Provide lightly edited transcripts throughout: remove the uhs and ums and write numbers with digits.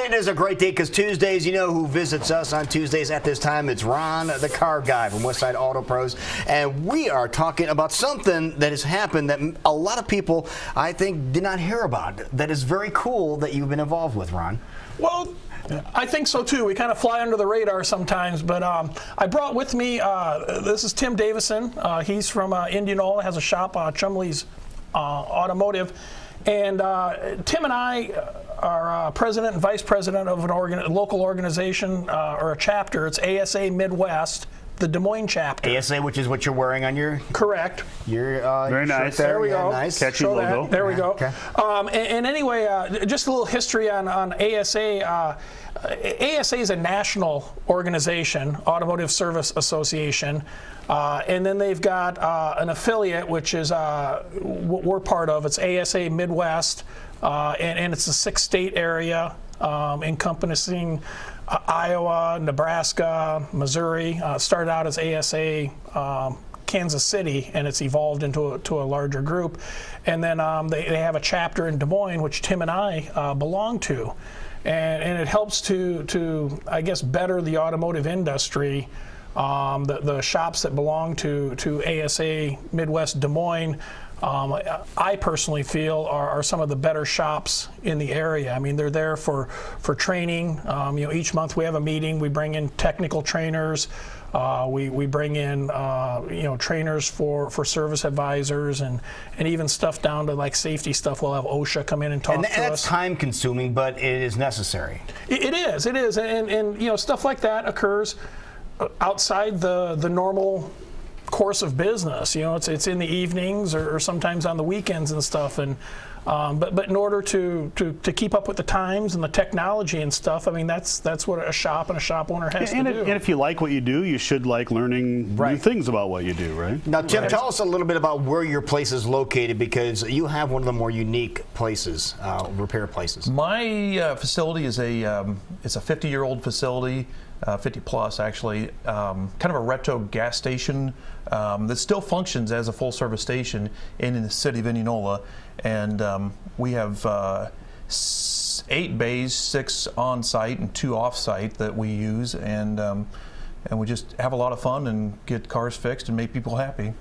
it is a great day because Tuesdays, you know who visits us on Tuesdays at this time? It's Ron, the car guy from Westside Auto Pros. And we are talking about something that has happened that a lot of people, I think, did not hear about. That is very cool that you've been involved with, Ron. Well, I think so too. We kind of fly under the radar sometimes, but I brought with me, this is Tim Davison. He's from Indianola, has a shop, Chumley's Automotive. And Tim and I are president and vice president of a local organization or a chapter. It's ASA Midwest, the Des Moines chapter. ASA, which is what you're wearing on your... Correct. Your very nice. There we go. Nice. Catchy logo. There we go. Okay. And anyway, just a little history on ASA. ASA is a national organization, Automotive Service Association, and then they've got an affiliate, which is what we're part of. It's ASA Midwest, and it's a 6-state area encompassing Iowa, Nebraska, Missouri. Started out as ASA Kansas City, and it's evolved into a larger group. And then they have a chapter in Des Moines, which Tim and I belong to. And it helps to I guess, better the automotive industry. The shops that belong to ASA Midwest Des Moines, I personally feel are some of the better shops in the area. I mean, they're there for training. Each month we have a meeting. We bring in technical trainers. We bring in trainers for service advisors and even stuff down to like safety stuff. We'll have OSHA come in and talk to us. And that's time consuming, but it is necessary. It is, and stuff like that occurs outside the normal course of business. It's in the evenings or sometimes on the weekends and stuff. And but in order to keep up with the times and the technology and stuff, I mean that's what a shop and a shop owner has to do. And if you like what you do, you should like learning new things about what you do, right? Now, Tim, tell us a little bit about where your place is located, because you have one of the more unique places, repair places. My facility is it's a 50-year-old facility. 50 plus actually, kind of a retro gas station that still functions as a full service station in the city of Indianola, and we have 8 bays, 6 on site and 2 off site that we use, and we just have a lot of fun and get cars fixed and make people happy.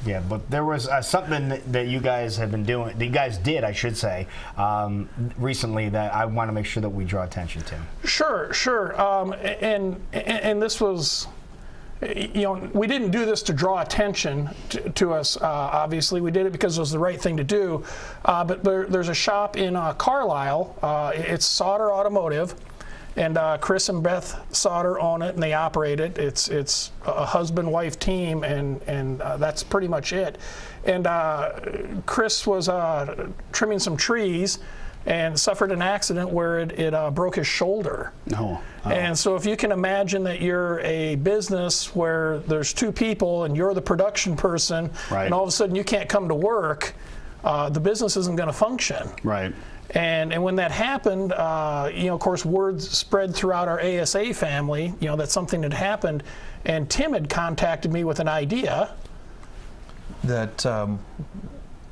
Yeah, but there was something that you guys have been doing, that you guys did, I should say, recently that I want to make sure that we draw attention to. Sure. And this was, we didn't do this to draw attention to us, obviously. We did it because it was the right thing to do. But there's a shop in Carlisle. It's Sauter Automotive. And Chris and Beth Sauter own it, and they operate it. It's a husband-wife team, and that's pretty much it. And Chris was trimming some trees and suffered an accident where it broke his shoulder. Oh. And so if you can imagine that you're a business where there's 2 people and you're the production person, and all of a sudden you can't come to work, the business isn't going to function. Right. And when that happened, of course, word spread throughout our ASA family, that something had happened. And Tim had contacted me with an idea. That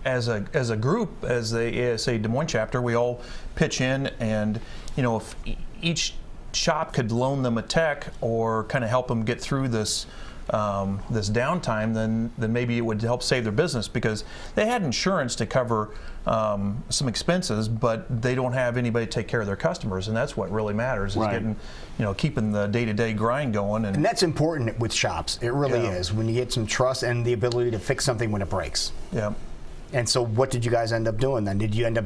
as a group, as the ASA Des Moines chapter, we all pitch in, and if each shop could loan them a tech or kind of help them get through this downtime, then maybe it would help save their business, because they had insurance to cover some expenses, but they don't have anybody to take care of their customers, and that's what really matters, is getting, keeping the day-to-day grind going. And that's important with shops. It really is, when you get some trust and the ability to fix something when it breaks. Yeah. And so what did you guys end up doing then? Did you end up...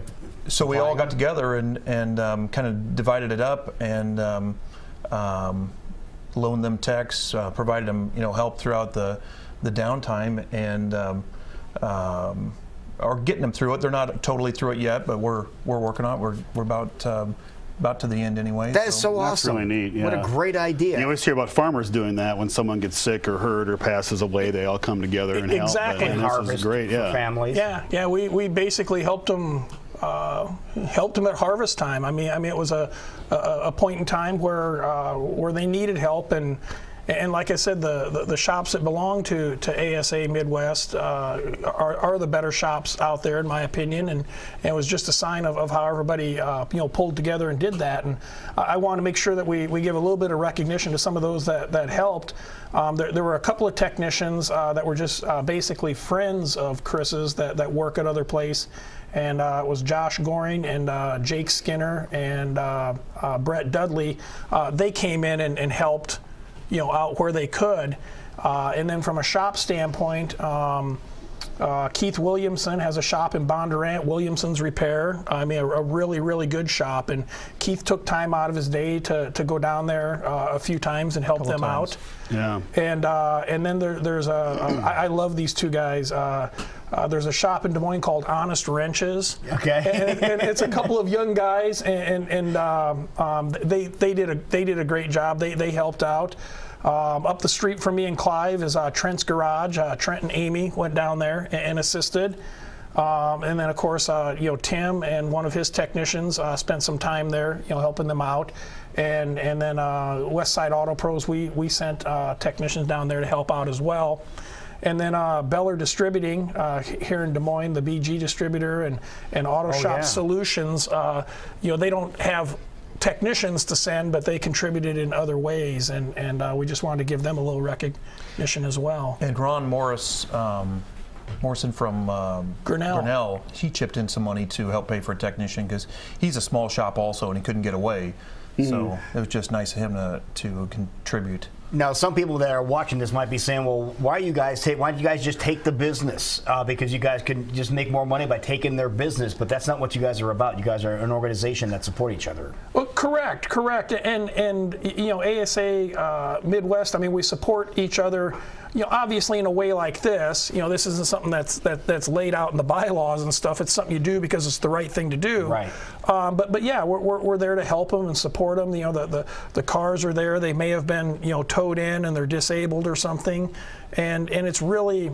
So we all got together and kind of divided it up and loaned them techs, provided them help throughout the downtime, and are getting them through it. They're not totally through it yet, but we're working on it. We're about to the end anyway. That is so awesome. That's really neat. Yeah. What a great idea. You always hear about farmers doing that. When someone gets sick or hurt or passes away, they all come together and help. Exactly. And harvest for families. Yeah. We basically helped them at harvest time. I mean, it was a point in time where they needed help, and And like I said, the shops that belong to ASA Midwest are the better shops out there, in my opinion, and it was just a sign of how everybody pulled together and did that. And I want to make sure that we give a little bit of recognition to some of those that helped. There were a couple of technicians that were just basically friends of Chris's that work at other place. And it was Josh Goring and Jake Skinner and Brett Dudley. They came in and helped, out where they could. And then from a shop standpoint, Keith Williamson has a shop in Bondurant, Williamson's Repair. I mean, a really, really good shop. And Keith took time out of his day to go down there a few times and help them out. Yeah. And then there's I love these two guys. There's a shop in Des Moines called Honest Wrenches. Okay. And it's a couple of young guys, and they did a great job. They helped out. Up the street from me in Clive is Trent's Garage. Trent and Amy went down there and assisted. And then of course, Tim and one of his technicians spent some time there, helping them out. And then Westside Auto Pros, we sent technicians down there to help out as well. And then Beller Distributing here in Des Moines, the BG distributor and Auto Shop Solutions, they don't have technicians to send, but they contributed in other ways, and we just wanted to give them a little recognition as well. And Ron Morrison from Grinnell, he chipped in some money to help pay for a technician because he's a small shop also, and he couldn't get away. So it was just nice of him to contribute. Now, some people that are watching this might be saying, well, why don't you guys just take the business? Because you guys can just make more money by taking their business, but that's not what you guys are about. You guys are an organization that support each other. Well, correct. And ASA Midwest, I mean, we support each other, obviously in a way like this. This isn't something that's laid out in the bylaws and stuff. It's something you do because it's the right thing to do. Right. But yeah, we're there to help them and support them. The cars are there. They may have been towed in and they're disabled or something, and it's really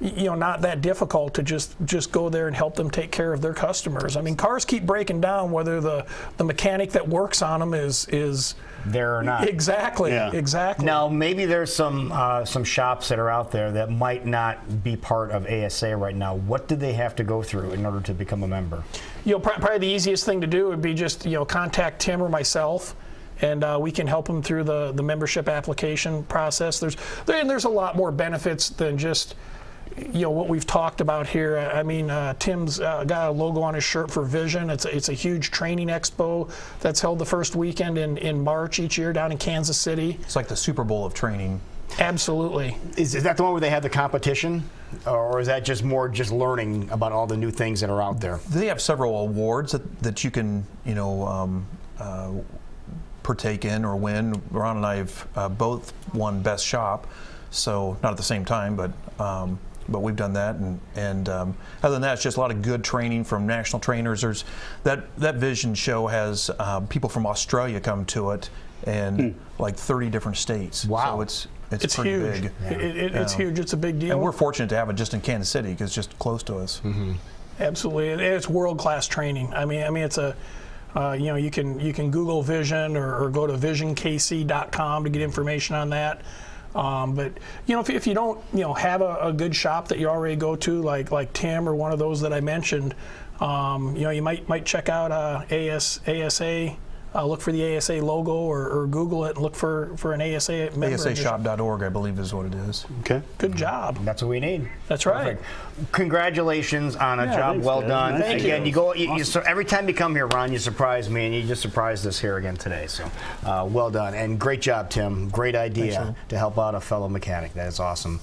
not that difficult to just go there and help them take care of their customers. I mean, cars keep breaking down whether the mechanic that works on them is there or not. Exactly. Yeah. Exactly. Now, maybe there's some shops that are out there that might not be part of ASA right now. What do they have to go through in order to become a member? Probably the easiest thing to do would be just contact Tim or myself, and we can help them through the membership application process. There's a lot more benefits than just what we've talked about here. I mean, Tim's got a logo on his shirt for Vision. It's a huge training expo that's held the first weekend in March each year down in Kansas City. It's like the Super Bowl of training. Absolutely. Is that the one where they have the competition, or is that just more learning about all the new things that are out there? They have several awards that you can partake in or win. Ron and I have both won Best Shop, so not at the same time, but we've done that. And other than that, it's just a lot of good training from national trainers. There's that Vision show has people from Australia come to it, and like 30 different states. Wow. So it's pretty huge. big. Yeah. It's huge. It's a big deal. And we're fortunate to have it just in Kansas City because it's just close to us. Mm-hmm. Absolutely, and it's world-class training. I mean, it's a you can Google Vision or go to visionkc.com to get information on that. But if you don't have a good shop that you already go to, like Tim or one of those that I mentioned, you might check out ASA. Look for the ASA logo or Google it and look for an ASA member. ASAshop.org, I believe, is what it is. Okay. Good job. That's what we need. That's right. Perfect. Congratulations on a job thanks, well Dad. done. Thank Again, you. so every time you come here, Ron, you surprise me, and you just surprised us here again today. So well done. And great job, Tim. Great idea to help out a fellow mechanic. That is awesome.